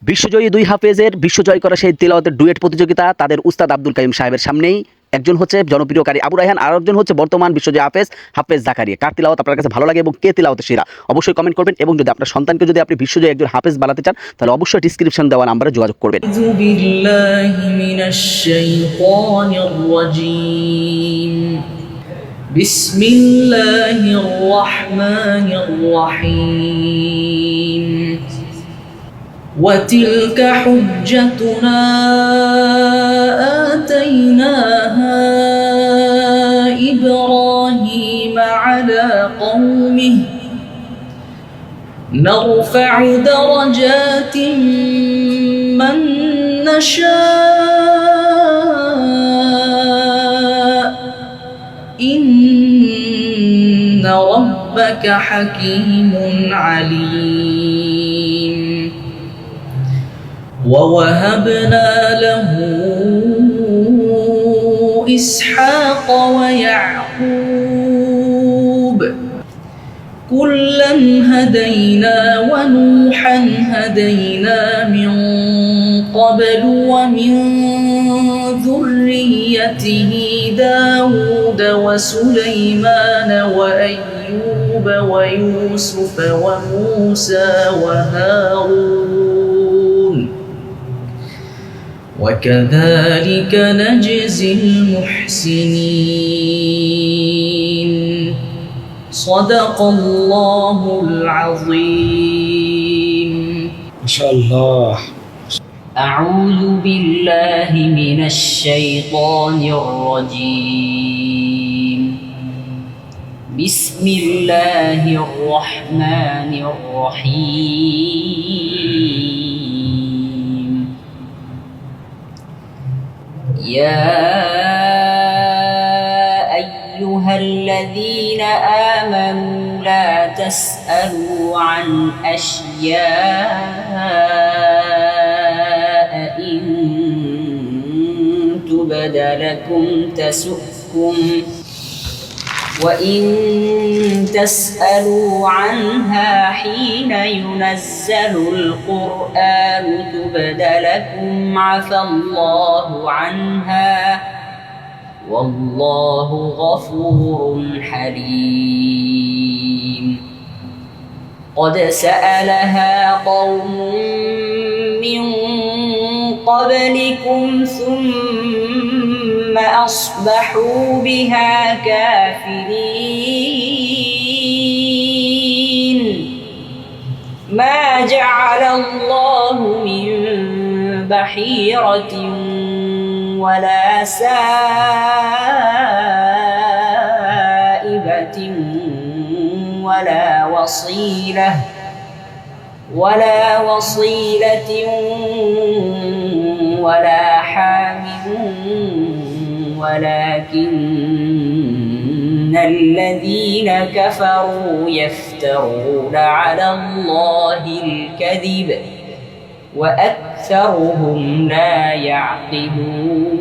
বিশ্বজয়ী দুই হাফেজের বিশ্বজয় করা সেই তিলাওয়াতের ডুয়েট প্রতিযোগিতা তাদের উস্তাদ আব্দুল কাইম সাহেবের সামনেই। একজন হচ্ছে জনপ্রিয় কারি আবু রায়হান, আর একজন হচ্ছে বর্তমান বিশ্বজয়ী হাফেজ জাকারিয়া। কার তিলাওয়াত আপনার কাছে ভালো লাগে এবং কে তিলাওয়াতে সেরা অবশ্যই কমেন্ট করবেন। এবং যদি আপনার সন্তানকে যদি আপনি বিশ্বজয়ী একজন হাফেজ বানাতে চান তাহলে অবশ্যই ডিসক্রিপশন দেওয়া নাম্বারে যোগাযোগ করবেন। বিসমিল্লাহির রহমানির রহিম। وتلك حجتنا آتيناها إبراهيم على قومه نرفع درجات من نشاء إن ربك حكيم عليم ووهبنا له إسحاق ويعقوب كلا هدينا ونوحا هدينا من قبل ومن ذريته داود وسليمان وأيوب ويوسف وموسى وهارون وكذلك نجزي المحسنين صدق الله العظيم. ما شاء الله. أعوذ بالله من الشيطان الرجيم. بسم الله الرحمن الرحيم. يا أيها الذين آمنوا لا تسألوا عن أشياء إن تبد لكم تسؤكم وإن تسألوا عنها حين ينزل القرآن تبد لكم عفى الله عنها والله غفور حليم. قد سألها قوم من قبلكم ثم أصبحوا بها كافرين. ما جعل الله من بحيرة ولا سائبة ولا وصيلة ولا حام ولكن الذين كفروا يفترون على الله الكذب وأكثرهم لا يعقلون.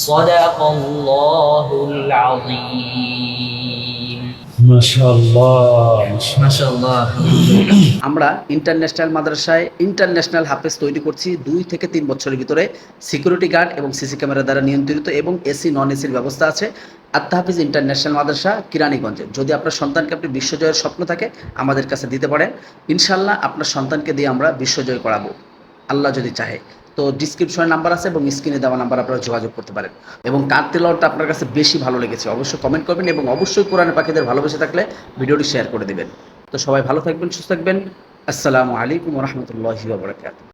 صدق الله العظيم. ما شاء الله. ما شاء الله. আমরা ইন্টারন্যাশনাল মাদ্রাসায় ইন্টারন্যাশনাল হাফেজ তৈরি করছি 2 থেকে 3 বছরের ভিতরে। সিকিউরিটি গার্ড এবং সিসি ক্যামেরা দ্বারা নিয়ন্ত্রিত এবং এসি নন এসির ব্যবস্থা আছে। আত্তাহাফিজ ইন্টারন্যাশনাল মাদ্রাসা কিরানীগঞ্জে। যদি আপনার সন্তানকে আপনি বিশ্বজয়ের স্বপ্ন থাকে আমাদের কাছে দিতে পারেন, ইনশাল্লাহ আপনার সন্তানকে দিয়ে আমরা বিশ্বজয় করাবো আল্লাহ যদি চাহে। তো ডিসক্রিপশনে নাম্বার আছে এবং স্ক্রিনে দেওয়া নাম্বার আপনারা যোগাযোগ করতে পারেন। এবং কার তিলাওয়াতটা আপনার কাছে বেশি ভালো লেগেছে অবশ্যই কমেন্ট করবেন এবং অবশ্যই কোরআনের পাখিদের ভালোবেসে থাকলে ভিডিওটি শেয়ার করে দেবেন। তো সবাই ভালো থাকবেন, সুস্থ থাকবেন। আসসালামু আলাইকুম ওয়া রাহমাতুল্লাহি ওয়া বারাকাতুহু।